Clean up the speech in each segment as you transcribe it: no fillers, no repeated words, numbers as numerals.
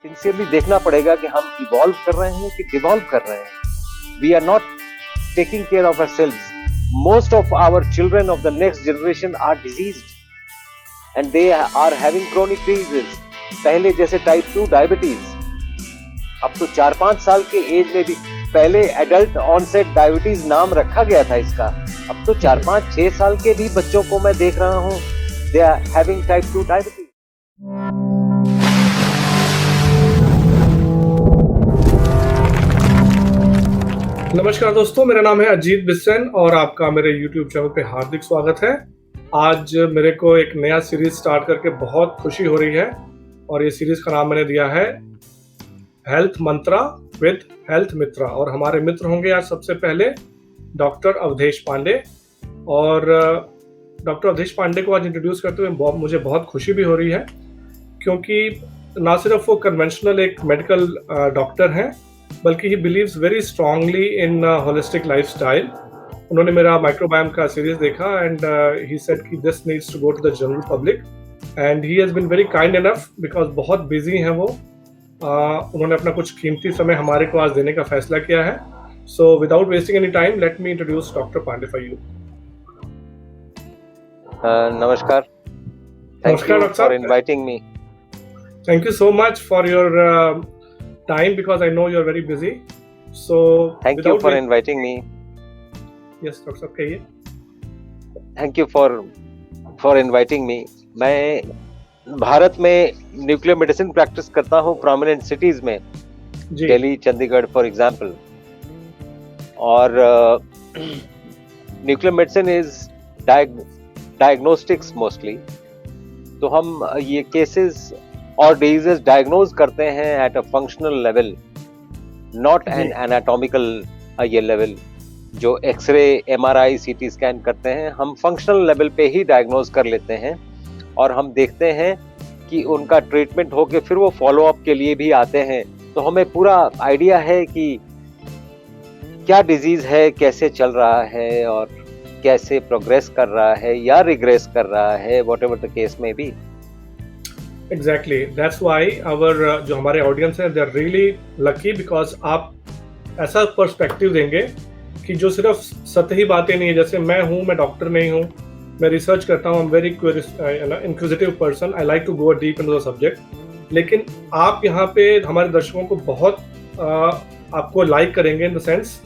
Sincerely देखना पड़ेगा कि हम इवॉल्व कर रहे हैं कि डिवॉल्व कर रहे हैं. We are not taking care of ourselves. Most of our children of the next generation are diseased and they are having chronic diseases. पहले जैसे टाइप 2 डायबिटीज, अब तो 4-5 साल के एज में भी, पहले एडल्ट ऑनसेट डायबिटीज नाम रखा गया था इसका, अब तो 4-5-6 साल के भी बच्चों को मैं देख रहा हूं, they are having type 2 diabetes. नमस्कार दोस्तों, मेरा नाम है अजीत बिस्सन और आपका मेरे YouTube चैनल पे हार्दिक स्वागत है. आज मेरे को एक नया सीरीज स्टार्ट करके बहुत खुशी हो रही है और ये सीरीज का नाम मैंने दिया है हेल्थ मंत्रा विद हेल्थ मित्रा. और हमारे मित्र होंगे आज सबसे पहले डॉक्टर अवधेश पांडे. और डॉक्टर अवधेश पांडे को आज इंट्रोड्यूस करते हुए मुझे बहुत खुशी भी हो रही है, क्योंकि ना सिर्फ वो कन्वेंशनल एक मेडिकल डॉक्टर हैं, बल्कि he believes very strongly in holistic lifestyle. उन्होंने मेरा माइक्रोबायोम का सीरीज देखा एंड ही सेड कि this needs to go to the general public and he has been very kind enough, because बहुत busy हैं वो. उन्होंने अपना कुछ कीमती समय हमारे को आज देने का फैसला किया है. So without wasting any time, let me introduce doctor Pandey for you. नमस्कार. Thank you for inviting me. Thank you so much for your time, because I know you're very busy. So thank you for inviting me. Yes, Dr. Saab कहिए. Thank you for inviting me. मैं भारत में nuclear medicine practice करता हूँ prominent cities में, Delhi, Chandigarh for example. और nuclear medicine is diagnostics mostly. तो हम ये केसेस और डिजीजेस डायग्नोज करते हैं at a functional level, not an anatomical ये लेवल जो एक्सरे, एमआरआई, सीटी स्कैन करते हैं. हम फंक्शनल लेवल पे ही डायग्नोज कर लेते हैं और हम देखते हैं कि उनका ट्रीटमेंट होके फिर वो फॉलो अप के लिए भी आते हैं. तो हमें पूरा आइडिया है कि क्या डिजीज है, कैसे चल रहा है और कैसे प्रोग्रेस कर रहा है या रिग्रेस कर रहा है, व्हाटएवर द केस में B. Exactly. That's why our जो हमारे ऑडियंस है, they are really lucky, because आप ऐसा पर्सपेक्टिव देंगे कि जो सिर्फ सतही बातें नहीं है. जैसे मैं हूँ, मैं डॉक्टर नहीं हूँ, मैं रिसर्च करता हूँ, I'm very inquisitive person, I like to go deep into the subject. लेकिन आप यहाँ पे हमारे दर्शकों को बहुत आपको लाइक करेंगे इन द सेंस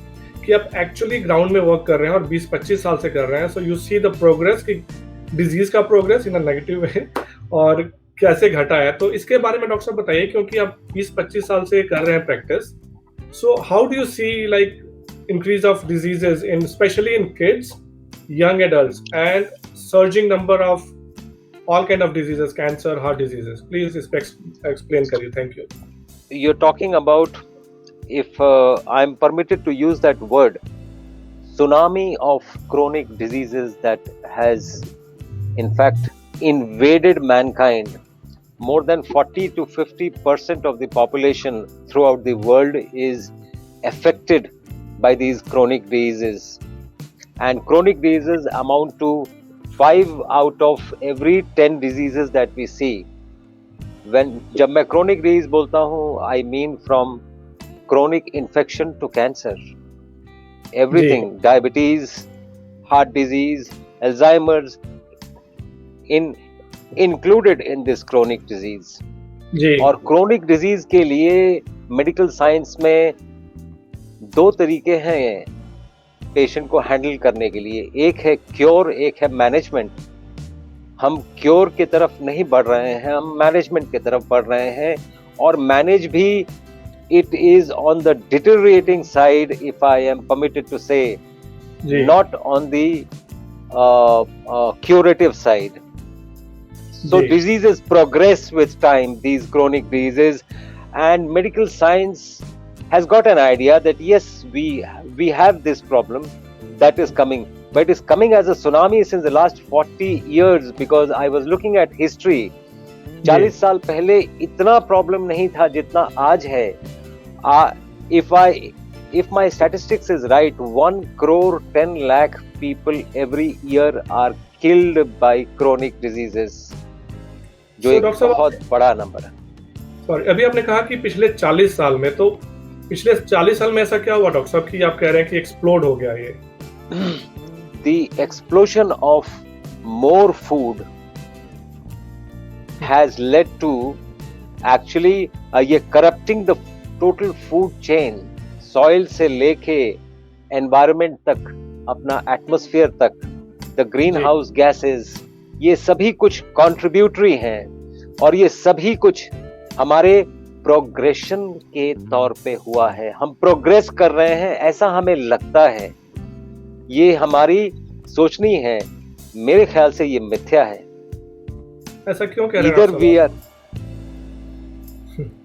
कि आप एक्चुअली ग्राउंड में वर्क कर रहे हैं और 20-25 साल से कर रहे हैं. So you see the progress, कि डिजीज का progress in a negative way और कैसे घटा है. तो इसके बारे में डॉक्टर साहब बताइए, क्योंकि आप 20-25 साल से कर रहे हैं practice. So how do you see like increase of diseases in specially in kids, young adults and surging number of all kind of diseases, cancer, heart diseases. Please इस पे एक्सप्लेन करिए. Thank you. You are talking about, if I am permitted to use that word, tsunami of chronic diseases that has in fact invaded mankind. More than 40 to 50% of the population throughout the world is affected by these chronic diseases, and chronic diseases amount to 5 out of every 10 diseases that we see. जब मैं chronic disease बोलता हूँ, I mean from chronic infection to cancer, everything, diabetes, heart disease, Alzheimer's, included in this chronic disease. और chronic disease के लिए medical science में 2 तरीके हैं पेशेंट को हैंडल करने के लिए. एक है क्योर, एक है मैनेजमेंट. हम क्योर की तरफ नहीं बढ़ रहे हैं, हम मैनेजमेंट की तरफ बढ़ रहे हैं. और मैनेज भी, it is on the deteriorating side, if I am permitted to say, not on the curative side. So diseases progress with time, these chronic diseases, and medical science has got an idea that yes, we have this problem that is coming, but it is coming as a tsunami since the last 40 years, because I was looking at history. 40 साल पहले इतना problem नहीं था जितना आज है. If my statistics is right, 1 crore 10 lakh people every year are killed by chronic diseases, जो एक बहुत बड़ा नंबर है. सॉरी, अभी आपने कहा कि पिछले 40 साल में, तो पिछले 40 साल में ऐसा क्या हुआ डॉक्टर साहब कि आप कह रहे हैं कि एक्सप्लोड हो गया ये? The explosion of more food has led to actually ये corrupting the total food chain, soil से लेके environment तक, अपना atmosphere तक, the greenhouse gases, ये सभी कुछ contributory हैं और ये सभी कुछ हमारे प्रोग्रेशन के तौर पे हुआ है। हम प्रोग्रेस कर रहे हैं ऐसा हमें लगता है, ये हमारी सोचनी है। मेरे ख्याल से ये मिथ्या है। ऐसा क्यों कह रहे हैं इधर आप वी आर,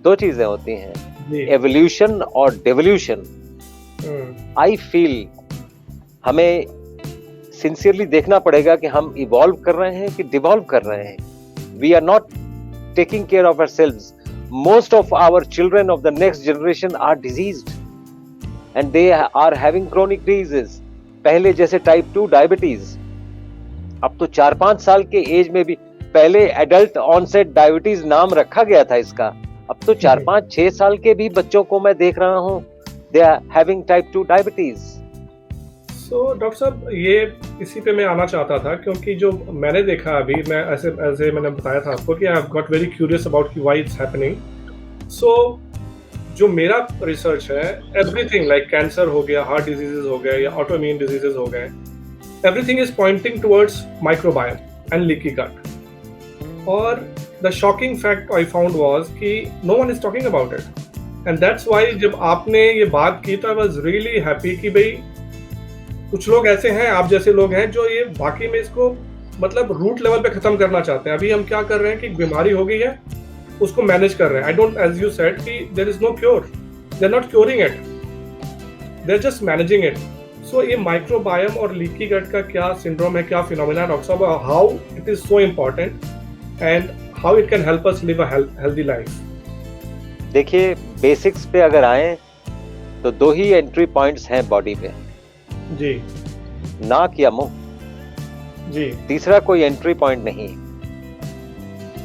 दो चीजें होती हैं, जी? एवोल्यूशन और डेवोल्यूशन। आई फील हमें सिंसियरली देखना पड़ेगा कि हम इवॉल्व कर रहे हैं कि डिवॉल्व कर रहे हैं। We are not taking care of ourselves. Most of our children of the next generation are diseased and they are having chronic diseases. पहले जैसे टाइप 2 डायबिटीज, अब तो 4-5 साल के एज में भी, पहले एडल्ट ऑनसेट डायबिटीज नाम रखा गया था इसका, अब तो 4-5-6 साल के भी बच्चों को मैं देख रहा हूँ, they are having type 2 diabetes. So doctor साहब, ये इसी पे मैं आना चाहता था, क्योंकि जो मैंने देखा अभी, मैं ऐसे मैंने बताया था आपको कि I have got very curious about कि व्हाई इट्स हैपनिंग। सो जो मेरा रिसर्च है, एवरीथिंग लाइक कैंसर हो गया, हार्ट डिजीजेज हो गए या ऑटोइम्यून डिजीजेज हो गए, everything is pointing towards microbiome and leaky gut. और the shocking fact I found was कि no one is talking about it, and that's why जब आपने ये बात की तो आई वाज रियली हैप्पी कि भाई कुछ लोग ऐसे हैं, आप जैसे लोग हैं, जो ये वाकई में इसको मतलब रूट लेवल पे खत्म करना चाहते हैं। अभी हम क्या कर रहे हैं कि बीमारी हो गई है, उसको मैनेज कर रहे हैं। I don't, as you said कि there is no cure, they are not curing it, they are just managing it. So ये माइक्रोबायोम और लीकी गट का क्या सिंड्रोम है, क्या फिनोमेना है डॉक्टर साहब, how it is so important and how it can help us live a healthy life? देखिए, basics पे अगर आए तो दो ही एंट्री पॉइंट्स हैं बॉडी पे, जी, नाक या मुंह, जी। तीसरा कोई एंट्री पॉइंट नहीं।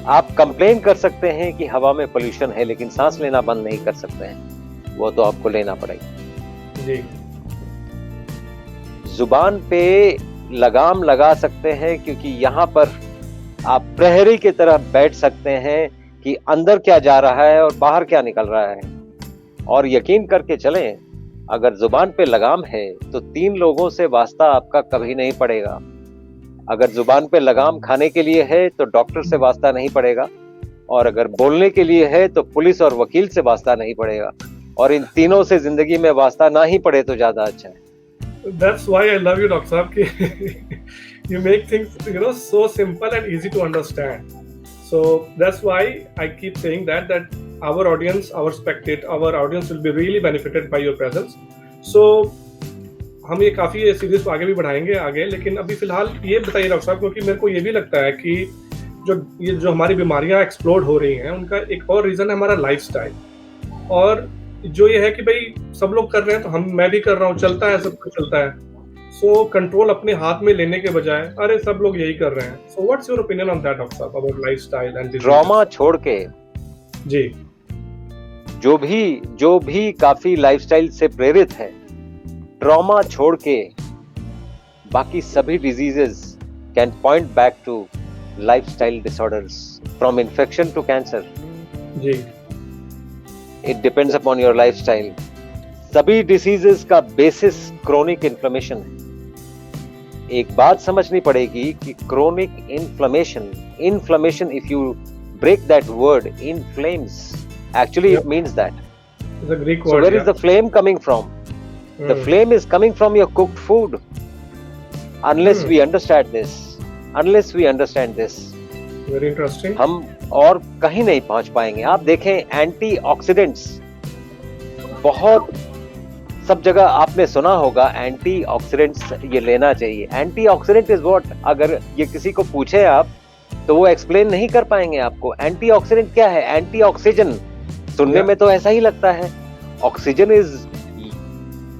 आप कंप्लेन कर सकते हैं कि हवा में पोल्यूशन है, लेकिन सांस लेना बंद नहीं कर सकते हैं, वो तो आपको लेना पड़ेगा। जी। जुबान पे लगाम लगा सकते हैं, क्योंकि यहाँ पर आप प्रहरी की तरह बैठ सकते हैं कि अंदर क्या जा रहा है और बाहर क्या निकल रहा है। और यकीन करके चलें, अगर जुबान पे लगाम है तो 3 लोगों से वास्ता आपका कभी नहीं पड़ेगा। अगर जुबान पे लगाम खाने के लिए है तो डॉक्टर से वास्ता नहीं पड़ेगा, और अगर बोलने के लिए है तो पुलिस और वकील से वास्ता नहीं पड़ेगा, और इन तीनों से जिंदगी में वास्ता ना ही पड़े तो ज्यादा अच्छा है। That's why I love you, Dr. Saab, कि you make things, so simple and easy to understand. So that's why I keep saying that our audience, our audience will be really benefited by your presence. So हम ये काफ़ी ये series को आगे भी बढ़ाएंगे आगे, लेकिन अभी फिलहाल ये बताइए डॉक्टर साहब, क्योंकि मेरे को ये भी लगता है कि जो हमारी बीमारियां एक्सप्लोड हो रही हैं, उनका एक और रीज़न है हमारा लाइफस्टाइल। और जो ये है कि भाई सब लोग कर रहे हैं तो मैं भी कर रहा हूँ, चलता है, सब कुछ चलता है। सो कंट्रोल अपने हाथ में लेने के बजाय अरे सब लोग यही कर रहे हैं। So what's your opinion on that doctor साहब, अबाउट लाइफस्टाइल एंड ट्रॉमा छोड़ के, जी, जो भी काफी लाइफस्टाइल से प्रेरित है, ट्रॉमा छोड़ के बाकी सभी diseases can point back to lifestyle disorders, from infection to cancer. जी, it depends upon your lifestyle. सभी डिसीजेस का बेसिस क्रोनिक इन्फ्लेमेशन है। एक बात समझनी पड़ेगी कि chronic inflammation, if you break that word, inflames, actually it means that. It's a Greek So word. where is the flame coming from? The flame is coming from your cooked food. Unless we understand this, Very interesting. हम और कहीं नहीं पहुंच पाएंगे। आप देखें, antioxidants बहुत, सब जगह आपने सुना होगा एंटीऑक्सीडेंट्स ये लेना चाहिए। Antioxidant is what? अगर ये किसी को पूछे आप तो वो एक्सप्लेन नहीं कर पाएंगे आपको। एंटीऑक्सीडेंट क्या है? एंटीऑक्सीजन सुनने में तो ऐसा ही लगता है। ऑक्सीजन इज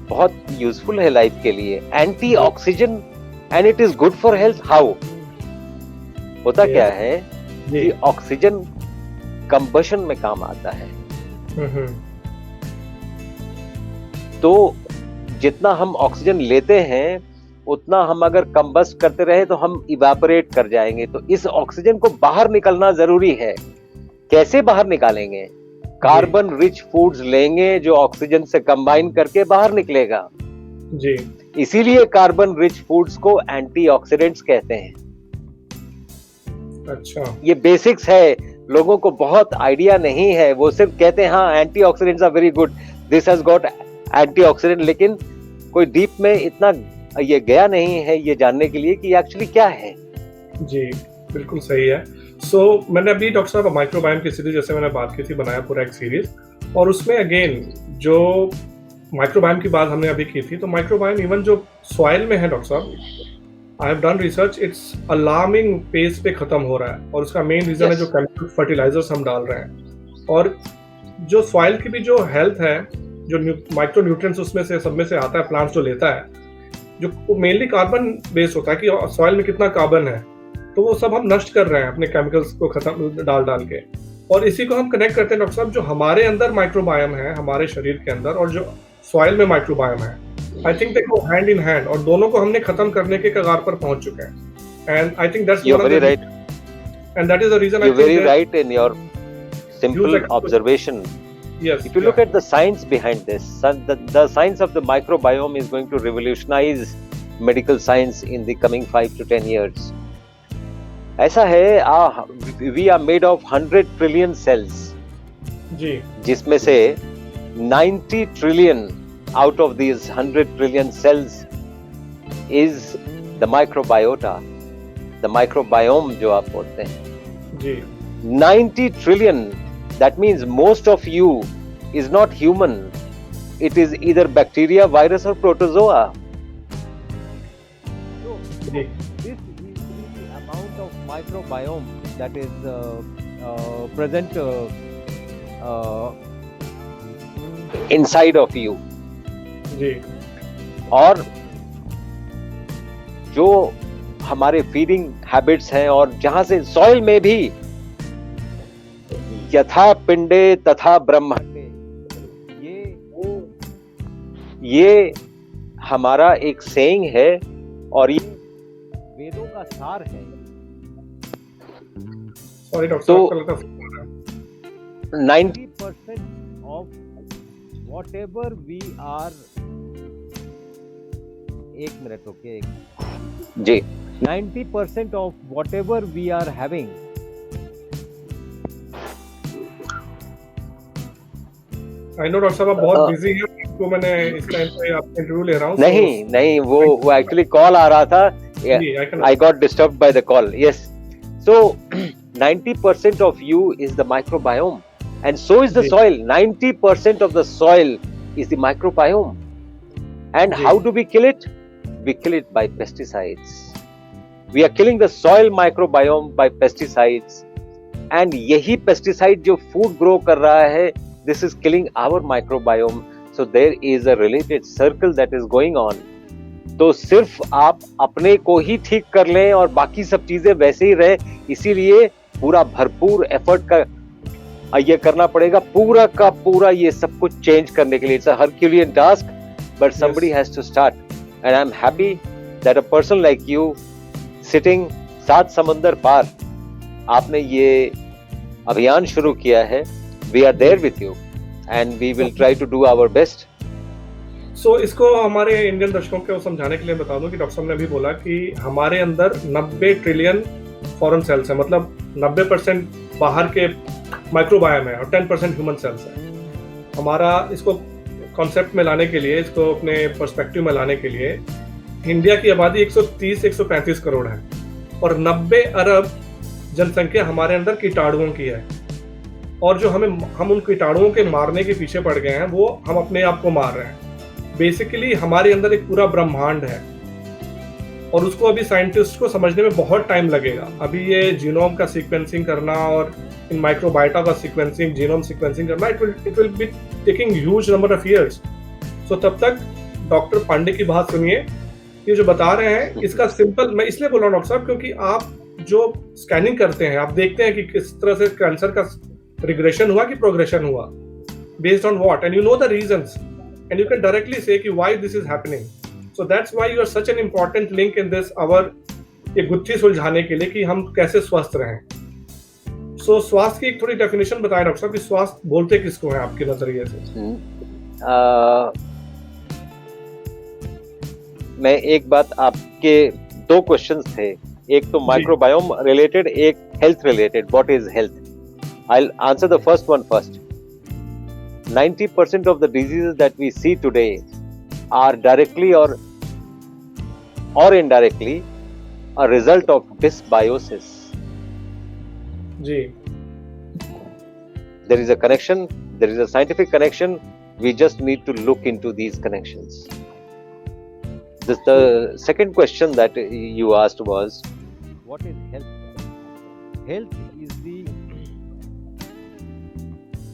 बहुत यूजफुल है लाइफ के लिए। Antioxygen and it is good for health. How? होता क्या है कि ऑक्सीजन कंबशन में काम आता है। हम्म, तो जितना हम ऑक्सीजन लेते हैं उतना हम अगर कंबस्ट करते रहे तो हम इवेपोरेट कर जाएंगे। तो इस ऑक्सीजन को बाहर निकलना जरूरी है। कैसे बाहर निकालेंगे? कार्बन रिच फूड्स लेंगे जो ऑक्सीजन से कंबाइन करके बाहर निकलेगा। जी इसीलिए कार्बन रिच फूड्स को एंटीऑक्सीडेंट्स कहते हैं। अच्छा, ये बेसिक्स है, लोगों को बहुत आइडिया नहीं है। वो सिर्फ कहते हैं हाँ antioxidants are very good, this has got antioxidant, लेकिन कोई डीप में इतना ये गया नहीं है ये जानने के लिए कि एक्चुअली क्या है। जी बिल्कुल सही है। मैंने अभी डॉक्टर साहब माइक्रोबायोम की सीरीज जैसे मैंने बात की थी, बनाया पूरा एक सीरीज, और उसमें अगेन जो माइक्रोबायोम की बात हमने अभी की थी, तो माइक्रोबायोम इवन जो सॉइल में है डॉक्टर साहब, I have done research, it's alarming pace पे खत्म हो रहा है। और उसका मेन रीजन है जो केमिकल फर्टिलाइजर्स हम डाल रहे हैं। और जो सॉइल की भी जो हेल्थ है, जो माइक्रो न्यूट्रिएंट्स उसमें से सब में से आता है, प्लांट्स जो लेता है, जो मेनली कार्बन बेस्ड होता है कि सॉइल में कितना कार्बन है, तो वो सब हम नष्ट कर रहे हैं अपने केमिकल्स को खत्म डाल के। और इसी को हम कनेक्ट करते हैं डॉक्टर साहब, जो हमारे अंदर माइक्रोबायोम है हमारे शरीर के अंदर, और जो सॉइल में माइक्रोबायोम है, I think they go hand in hand, और दोनों को हमने खत्म करने के कगार पर पहुंच चुके हैं। And I think that's You're very right. and that is the reason You're I think very right in your simple Use observation. yes, If you look at the science behind this, the science of the microbiome is going to revolutionize medical science in the coming 5 to 10 years. ऐसा है, we are made of 100 trillion cells, जी जिसमें से 90 trillion out of these 100 trillion cells is the microbiota, the microbiome जो आप बोलते हैं। जी 90 trillion, that means most of you is not human. It is either bacteria, virus or protozoa. So, ji this is the amount of microbiome that is present inside of you. जी और जो हमारे feeding habits हैं, और जहां से soil में भी यथा पिंडे तथा ब्रह्मांडे, ये हमारा एक सेइंग है और ये वेदों का सार है। सॉरी डॉक्टर तो साहब, आपका लगता है 90% of whatever we are, एक मिनट रुकिए जी, 90% of whatever we are having, I know doctor साहब आप बहुत बिजी हैं, तो मैंने इस टाइम पे आपका इंटरव्यू ले रहा हूँ। नहीं वो एक्चुअली कॉल आ रहा था, I got disturbed by the call. Yes, so 90% of you is the microbiome, and so is the soil. 90% of the soil is the microbiome. And how do we kill it? We kill it by pesticides. We are killing the soil microbiome by pesticides, and यही pesticide जो food grow कर रहा है, this is killing our microbiome. So there is a related circle that is going on. तो सिर्फ आप अपने को ही ठीक कर लें और बाकी सब चीजें वैसे ही रहे, इसीलिए पूरा भरपूर एफर्ट का ये करना पड़ेगा, पूरा का पूरा ये सब कुछ चेंज करने के लिए। It's a Herculean task, but somebody has to start, and I'm happy that a person like you sitting 7 समंदर पार, आपने ये अभियान शुरू किया है। We are there with you and we will try to do our best. इसको हमारे Indian दर्शकों को समझाने के लिए बता दूं कि डॉक्टर साहब ने अभी बोला कि हमारे अंदर 90 ट्रिलियन फॉरेन सेल्स है, मतलब 90% बाहर के माइक्रोबायोम है और 10% ह्यूमन सेल्स है। हमारा इसको कॉन्सेप्ट में लाने के लिए, इसको अपने पर्सपेक्टिव में लाने के लिए, इंडिया की आबादी 130-135 करोड़ है और 90 अरब जनसंख्या हमारे अंदर कीटाणुओं की है। और जो हम उन कीटाणुओं के मारने के पीछे पड़ गए हैं, वो हम अपने आप को मार रहे हैं। बेसिकली हमारे अंदर एक पूरा ब्रह्मांड है और उसको अभी साइंटिस्ट को समझने में बहुत टाइम लगेगा। अभी ये जीनोम का सीक्वेंसिंग करना और इन माइक्रोबायोटा का सीक्वेंसिंग, जीनोम सीक्वेंसिंग करना, it will be taking huge number of years. So तब तक डॉक्टर पांडे की बात सुनिए, ये जो बता रहे हैं इसका सिंपल, मैं इसलिए बोल रहा हूँ डॉक्टर साहब क्योंकि आप जो स्कैनिंग करते हैं, आप देखते हैं कि किस तरह से कैंसर का रिग्रेशन हुआ कि प्रोग्रेशन हुआ, based on what, and you know the reasons, and you can directly say कि why this is happening. So that's why you are such an important link in this our ये गुत्थी सुलझाने के लिए कि हम कैसे स्वस्थ रहें. So स्वास्थ्य की एक थोड़ी डेफिनेशन बताएं डॉक्टर साहब कि स्वास्थ्य बोलते किसको है आपके नजरिए से. मैं एक बात, आपके दो क्वेश्चंस थे, एक तो माइक्रोबायोम रिलेटेड, एक health related. What is health? I will answer the first one first. 90% of the diseases that we see today are directly or indirectly a result of dysbiosis. जी. There is a connection, there is a scientific connection. We just need to look into these connections. The second question that you asked was, what is health? Health is the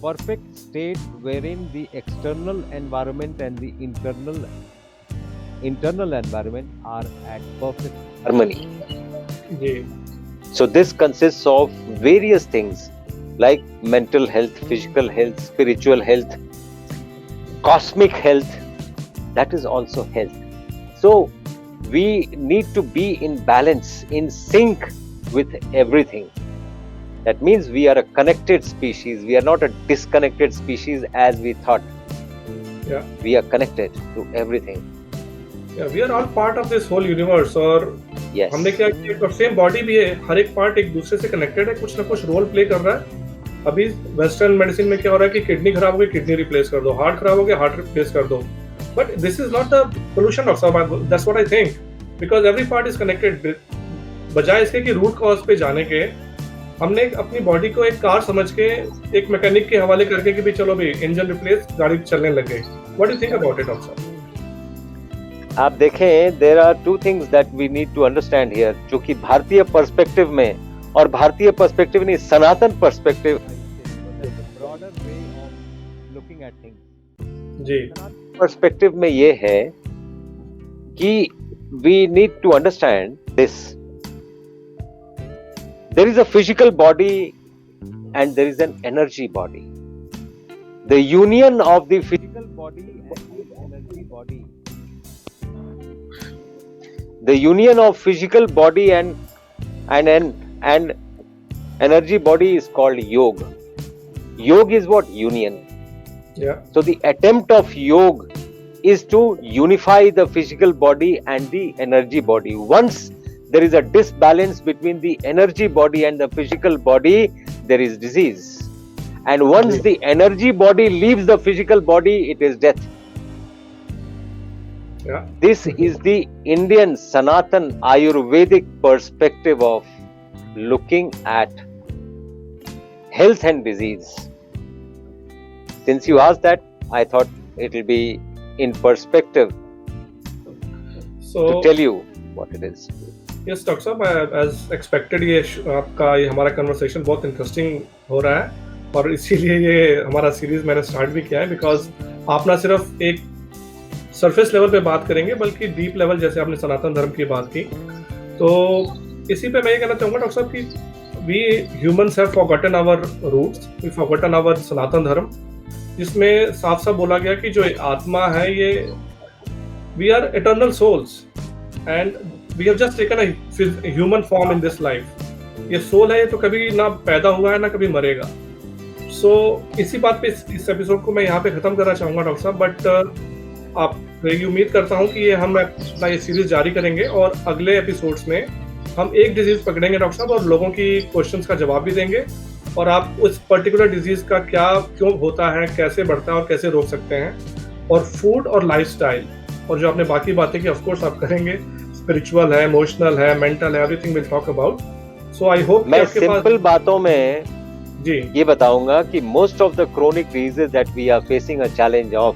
perfect state wherein the external environment and the internal environment are at perfect harmony. जी. So this consists of various things like mental health, physical health, spiritual health, cosmic health. That is also health. So we need to be in balance, in sync with everything. That means we are a connected species. We are not a disconnected species as we thought. Yeah. We are connected to everything. Yeah, we are all part of this whole universe. और Yes. हमने क्या किया, same body भी है, हर एक part एक दूसरे से कनेक्टेड है, कुछ ना कुछ रोल प्ले कर रहा है. अभी वेस्टर्न मेडिसिन में क्या हो रहा है कि किडनी खराब हो गई, किडनी रिप्लेस कर दो, हार्ट खराब हो गया, हार्ट रिप्लेस कर दो. But this is not the solution of सब. That's what I think, because every part is connected. बजाय इसके कि रूट कॉज पे जाने के, हमने अपनी बॉडी को एक कार समझ के एक मैकेनिक के हवाले करके कि भी चलो भाई इंजन रिप्लेस, गाड़ी चलने लग गई. What do you think about it doctor? आप देखें, there are two things that we need to understand here, जो कि भारतीय पर्सपेक्टिव में, और भारतीय पर्सपेक्टिव नहीं, Sanatan perspective, broader way of looking at things. जी. पर्सपेक्टिव में ये है कि we need to understand this. There is a physical body and there is an energy body. The union of the physical body and the energy body. The union of physical body and energy body is called yoga. Yoga is what? Union. Yeah. So the attempt of yoga is to unify the physical body and the energy body. Once there is a disbalance between the energy body and the physical body, there is disease. And once the energy body leaves the physical body, it is death. Yeah. This is the Indian Sanatan Ayurvedic perspective of looking at health and disease. Since you asked that, I thought it will be in perspective to tell you what it is. Yes doctor साहब, as expected ये हमारा conversation बहुत interesting हो रहा है, और इसीलिए ये हमारा सीरीज मैंने स्टार्ट भी किया है, बिकॉज आप ना सिर्फ एक सरफेस लेवल पे बात करेंगे बल्कि डीप लेवल, जैसे आपने सनातन धर्म की बात की. तो इसी पे मैं ये कहना चाहूँगा डॉक्टर साहब कि we humans have forgotten our roots, we forgotten our Sanatan Dharma, जिसमें साफ साफ बोला गया कि जो आत्मा है ये, we are eternal souls and we have just taken a human form in this life. ये सोल है, ये तो कभी ना पैदा हुआ है ना कभी मरेगा. सो इसी बात पे इस एपिसोड को मैं यहाँ पे खत्म करना चाहूँगा डॉक्टर साहब. बट आप ये उम्मीद करता हूँ कि ये हम अपना ये सीरीज जारी करेंगे, और अगले एपिसोड्स में हम एक डिजीज पकड़ेंगे डॉक्टर साहब, और लोगों की क्वेश्चंस का जवाब भी देंगे, और आप उस पर्टिकुलर डिजीज का क्या क्यों होता है, कैसे बढ़ता है और कैसे रोक सकते हैं, और फूड और लाइफस्टाइल, और जो आपने बाकी बातें की ऑफकोर्स आप करेंगे, स्पिरिचुअल है, इमोशनल है, मेंटल है, everything will talk about. So I hope मैं सिंपल बातों में जी ये बताऊंगा कि most of the chronic diseases that we are facing a challenge of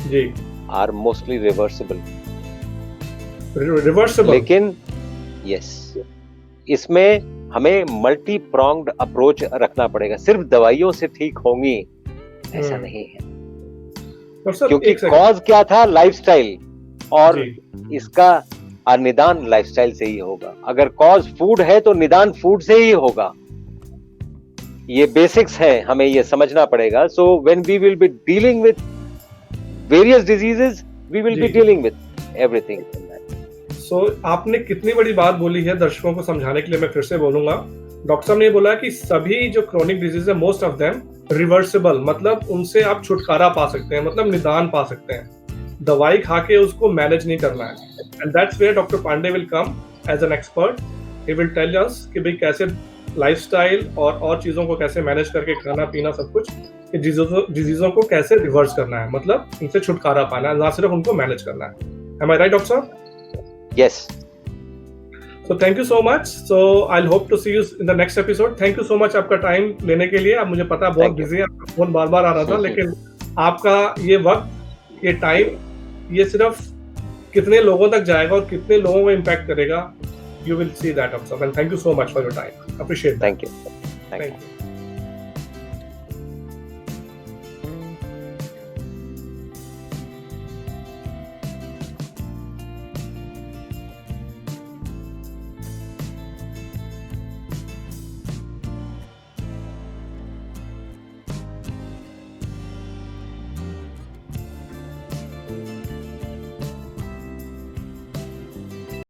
जी आर मोस्टली रिवर्सिबल. रिवर्सिबल, लेकिन यस, इसमें हमें मल्टी प्रोंग्ड अप्रोच रखना पड़ेगा. सिर्फ दवाइयों से ठीक होंगी ऐसा नहीं है, क्योंकि कॉज क्या था? लाइफस्टाइल, और इसका निदान लाइफस्टाइल से ही होगा. अगर कॉज फूड है तो निदान फूड से ही होगा. ये बेसिक्स हैं, हमें ये समझना पड़ेगा. So when we will be dealing with various diseases, we will be ji. dealing with everything in that. So आपने कितनी बड़ी बात बोली है, दर्शकों को समझाने के लिए मैं फिर से बोलूंगा. डॉक्टर साहब ने बोला कि सभी जो क्रोनिक डिजीज है, मोस्ट ऑफ देम रिवर्सिबल, मतलब उनसे आप छुटकारा पा सकते हैं, मतलब निदान पा सकते हैं. दवाई खा के उसको मैनेज नहीं करना है. And that's where doctor Pandey will come as an expert. He will tell us कि भाई कैसे लाइफस्टाइल और चीज़ों को कैसे मैनेज करके खाना पीना सब कुछ, डिजीजों को कैसे रिवर्स करना है, मतलब इनसे छुटकारा पाना है, ना सिर्फ उनको मैनेज करना है. Am I right, डॉक्टर साहब? Yes. So thank you so much. So I'll hope to see you in the next episode. Thank you so much आपका टाइम लेने के लिए. अब मुझे पता है बहुत बिजी है, आपका फोन बार बार आ रहा था, लेकिन आपका ये वक्त, ये टाइम, ये सिर्फ कितने लोगों तक जाएगा और कितने लोगों को इम्पैक्ट करेगा, you will see that, and thank you so much for your time. Appreciate that. Thank you. Thank you. you.